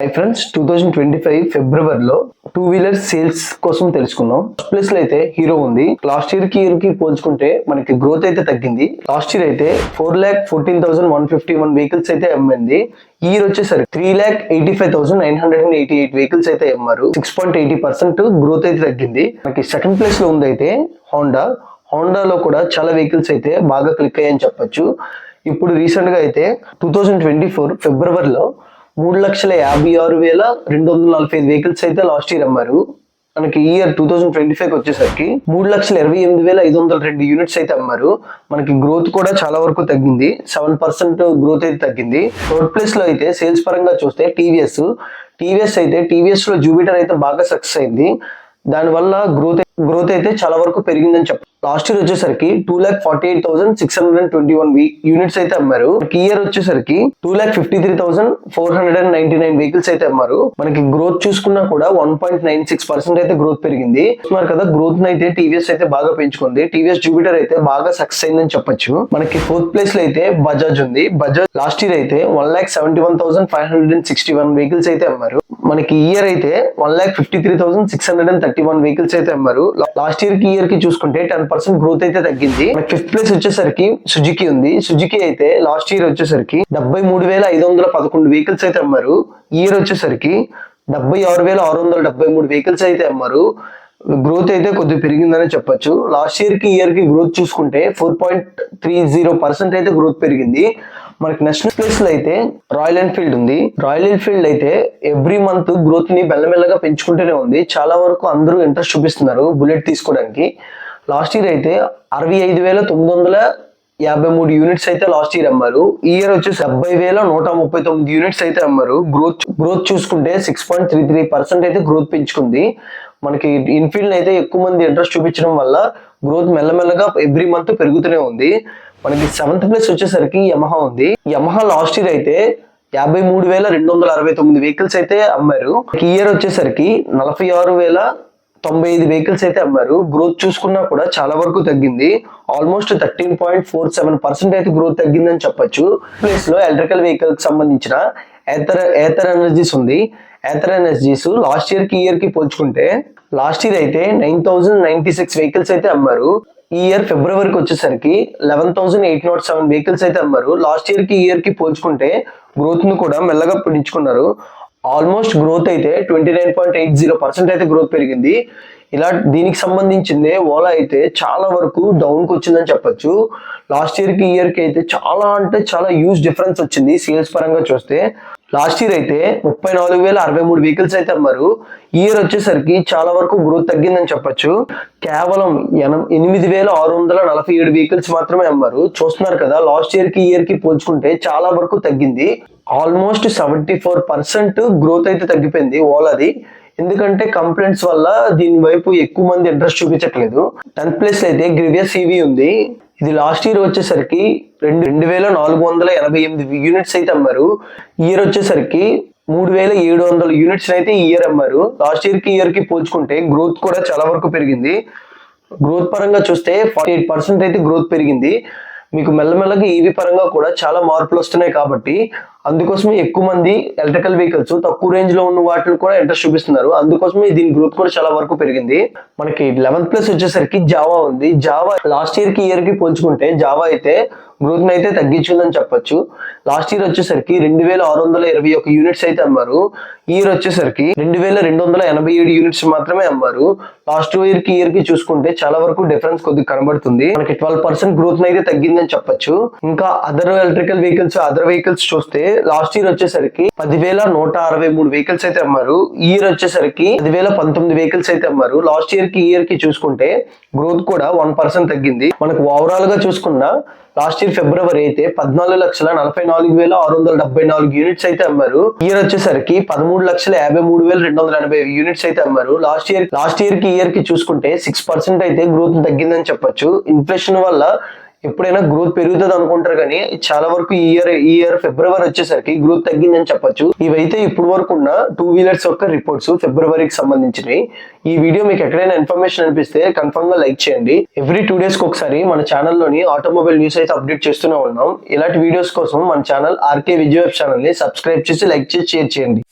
Hi friends, 2025 ఫిబ్రవరిలో two wheeler sales కోసం తెలుసుకుందాం. ఫస్ట్ ప్లేస్ లో అయితే హీరో ఉంది. లాస్ట్ ఇయర్ కి పోల్చుకుంటే మనకి గ్రోత్ అయితే తగ్గింది. లాస్ట్ ఇయర్ అయితే 4,14,151 వెహికల్స్ అయితే అమ్మింది. ఈ ఇయర్ వచ్చేసరికి 3,85,988 వెహికల్స్ అయితే అమ్మారు. 6.80% గ్రోత్ అయితే తగ్గింది. మనకి సెకండ్ ప్లేస్ లో ఉంది అయితే హోండాలో కూడా చాలా వెహికల్స్ అయితే బాగా క్లిక్ అయ్యాయని చెప్పొచ్చు. ఇప్పుడు రీసెంట్ గా అయితే 2024 ఫిబ్రవరిలో 3,56,245 వెహికల్స్ అయితే లాస్ట్ ఇయర్ అమ్మారు. మనకి ఇయర్ 2025 వచ్చేసరికి 3,28,502 యూనిట్స్ అయితే అమ్మారు. మనకి గ్రోత్ కూడా చాలా వరకు తగ్గింది. 7% గ్రోత్ అయితే తగ్గింది. థర్డ్ ప్లేస్ లో అయితే సేల్స్ పరంగా చూస్తే టీవీఎస్ అయితే టీవీఎస్ లో జూపిటర్ అయితే బాగా సక్సెస్ అయింది. దానివల్ల గ్రోత్ అయితే చాలా వరకు పెరిగిందని చెప్పారు. లాస్ట్ ఇయర్ వచ్చేసరికి 2,48,621 యూనిట్స్ అయితే అమ్మారు. ఈ ఇయర్ వచ్చేసరికి 2,53,499 వెహికల్స్ అయితే అమ్మారు. మనకి గ్రోత్ చూసుకున్నా కూడా 1.96% అయితే గ్రోత్ పెరిగింది. చూస్తున్నారు కదా, గ్రోత్ అయితే టీవీఎస్ అయితే బాగా పెంచుకుంది. టీవీఎస్ జూపిటర్ అయితే బాగా సక్సెస్ అయిందని చెప్పొచ్చు. మనకి ఫోర్త్ ప్లేస్ లో అయితే బజాజ్ ఉంది. బజాజ్ లాస్ట్ ఇయర్ అయితే 1,71,561 వెహికల్స్ అయితే అమ్మారు. మనకి ఇయర్ అయితే 1,53,631 వెహికల్స్ అయితే అమ్మారు. లాస్ట్ ఇయర్ కి చూసుకుంటే 10% గ్రోత్ అయితే తగ్గింది. ఫిఫ్త్ ప్లేస్ వచ్చేసరికి సుజుకి ఉంది. సుజుకి అయితే లాస్ట్ ఇయర్ వచ్చేసరికి 73,511 వెహికల్స్ అయితే అమ్మారు. ఇయర్ వచ్చేసరికి 76,673 వెహికల్స్ అయితే అమ్మారు. గ్రోత్ అయితే కొద్దిగా పెరిగిందని చెప్పొచ్చు. లాస్ట్ ఇయర్ కి గ్రోత్ చూసుకుంటే 4.30% అయితే గ్రోత్ పెరిగింది. మనకి నెక్స్ట్ ప్లేస్ లో అయితే రాయల్ ఎన్ఫీల్డ్ ఉంది. రాయల్ ఎన్ఫీల్డ్ అయితే ఎవ్రీ మంత్ గ్రోత్ ని మెల్లమెల్లగా పెంచుకుంటూనే ఉంది. చాలా వరకు అందరూ ఇంట్రెస్ట్ చూపిస్తున్నారు బుల్లెట్ తీసుకోవడానికి. లాస్ట్ ఇయర్ అయితే 65,953 యూనిట్స్ అయితే లాస్ట్ ఇయర్ అమ్మారు. ఈ ఇయర్ వచ్చేసి 70,139 యూనిట్స్ అయితే అమ్మారు. గ్రోత్ చూసుకుంటే 6.33% అయితే గ్రోత్ పెంచుకుంది. మనకి ఇన్ఫీల్డ్ అయితే ఎక్కువ మంది ఇంట్రెస్ట్ చూపించడం వల్ల గ్రోత్ మెల్లమెల్లగా ఎవ్రీ మంత్ పెరుగుతూనే ఉంది. మనకి సెవెంత్ ప్లేస్ వచ్చేసరికి యమహా ఉంది. యమహా లాస్ట్ ఇయర్ అయితే 53,269 వెహికల్స్ అయితే అమ్మారు. ఈ ఇయర్ వచ్చేసరికి 46,095 వెహికల్స్ అయితే అమ్మారు. గ్రోత్ చూసుకున్నా కూడా చాలా వరకు తగ్గింది. ఆల్మోస్ట్ 13.47% అయితే గ్రోత్ తగ్గిందని చెప్పొచ్చు. ప్లేస్ లో ఎలక్ట్రికల్ వెహికల్ కి సంబంధించిన ఏథర్ ఎనర్జీస్ ఉంది. ఏథర్ ఎనర్జీస్ లాస్ట్ ఇయర్ కి పోల్చుకుంటే లాస్ట్ ఇయర్ అయితే 9,096 వెహికల్స్ అయితే అమ్మారు. ఈ ఇయర్ ఫిబ్రవరికి వచ్చేసరికి 11,807 వెహికల్స్ అయితే అమ్మారు. లాస్ట్ ఇయర్ కి పోల్చుకుంటే గ్రోత్ ను కూడా మెల్లగా పెంచుకున్నారు. ఆల్మోస్ట్ గ్రోత్ అయితే 29.80% అయితే గ్రోత్ పెరిగింది. ఇలా దీనికి సంబంధించిందే ఓలా అయితే చాలా వరకు డౌన్ కి వచ్చిందని చెప్పొచ్చు. లాస్ట్ ఇయర్ కి అయితే చాలా అంటే చాలా హ్యూజ్ డిఫరెన్స్ వచ్చింది సేల్స్ పరంగా చూస్తే. లాస్ట్ ఇయర్ అయితే 34,063 వెహికల్స్ అయితే అమ్మారు. ఈ ఇయర్ వచ్చేసరికి చాలా వరకు గ్రోత్ తగ్గిందని చెప్పొచ్చు. కేవలం 8,647 వెహికల్స్ మాత్రమే అమ్మారు. చూస్తున్నారు కదా, లాస్ట్ ఇయర్ కి పోల్చుకుంటే చాలా వరకు తగ్గింది. ఆల్మోస్ట్ 74% గ్రోత్ అయితే తగ్గిపోయింది ఓలాది. ఎందుకంటే కంప్లైంట్స్ వల్ల దీని వైపు ఎక్కువ మంది ఇంట్రెస్ట్ చూపించట్లేదు. 10th ప్లేస్ అయితే గ్రివియస్ ఈవీ ఉంది. ఇది లాస్ట్ ఇయర్ వచ్చేసరికి 2,488 యూనిట్స్ అయితే అమ్మారు. ఈ ఇయర్ వచ్చేసరికి 3,700 యూనిట్స్ అయితే ఈ ఇయర్ అమ్మారు. లాస్ట్ ఇయర్ కి పోల్చుకుంటే గ్రోత్ కూడా చాలా వరకు పెరిగింది. గ్రోత్ పరంగా చూస్తే 48% అయితే గ్రోత్ పెరిగింది. మీకు మెల్లమెల్లగా ఈవీ పరంగా కూడా చాలా మార్పులు వస్తున్నాయి కాబట్టి అందుకోసమే ఎక్కువ మంది ఎలక్ట్రికల్ వెహికల్స్ తక్కువ రేంజ్ లో ఉన్న వాటిని కూడా ఇంట్రెస్ట్ చూపిస్తున్నారు. అందుకోసమే దీని గ్రోత్ కూడా చాలా వరకు పెరిగింది. మనకి 11th ప్లేస్ వచ్చేసరికి జావా ఉంది. జావా లాస్ట్ ఇయర్ కి పోల్చుకుంటే జావా అయితే గ్రోత్ అయితే తగ్గించిందని చెప్పొచ్చు. లాస్ట్ ఇయర్ వచ్చేసరికి 2,621 యూనిట్స్ అయితే అమ్మారు. ఈ ఇయర్ వచ్చేసరికి 2,287 యూనిట్స్ మాత్రమే అమ్మారు. లాస్ట్ ఇయర్ కి చూసుకుంటే చాలా వరకు డిఫరెన్స్ కొద్దిగా కనబడుతుంది. మనకి 12% గ్రోత్ అయితే తగ్గిందని చెప్పొచ్చు. ఇంకా అదర్ ఎలక్ట్రికల్ వెహికల్స్ చూస్తే లాస్ట్ ఇయర్ వచ్చేసరికి 10,163 వెహికల్స్ అయితే అమ్మారు. ఈ ఇయర్ వచ్చేసరికి 10,019 వెహికల్స్ అయితే అమ్మారు. లాస్ట్ ఇయర్ కి చూసుకుంటే గ్రోత్ కూడా 1% తగ్గింది. మనకు ఓవరాల్ గా చూసుకున్నా లాస్ట్ ఇయర్ ఫిబ్రవరి అయితే 14,44,674 యూనిట్స్ అయితే అమ్మారు. ఇయర్ వచ్చేసరికి 13,53,280 యూనిట్స్ అయితే అమ్మారు. లాస్ట్ ఇయర్ కి చూసుకుంటే 6% అయితే గ్రోత్ తగ్గిందని చెప్పొచ్చు. ఇన్ఫ్లేషన్ వల్ల ఎప్పుడైనా గ్రోత్ పెరుగుతుంది అనుకుంటారు కానీ చాలా వరకు ఈ ఇయర్ ఫిబ్రవరి వచ్చేసరికి గ్రోత్ తగ్గిందని చెప్పొచ్చు. ఇవైతే ఇప్పుడు వరకు ఉన్న టూ వీలర్స్ యొక్క రిపోర్ట్స్ ఫిబ్రవరికి సంబంధించినవి. ఈ వీడియో మీకు ఎక్కడైనా ఇన్ఫర్మేషన్ అనిపిస్తే కన్ఫర్మ్ గా లైక్ చేయండి. ఎవ్రీ 2 days కి ఒకసారి మన ఛానల్లోని ఆటోమొబైల్ న్యూస్ అయితే అప్డేట్ చేస్తూనే ఉన్నాం. ఇలాంటి వీడియోస్ కోసం మన ఛానల్ ఆర్కే విజయ్ ఛానల్ ని సబ్స్క్రైబ్ చేసి లైక్ చేసి షేర్ చేయండి.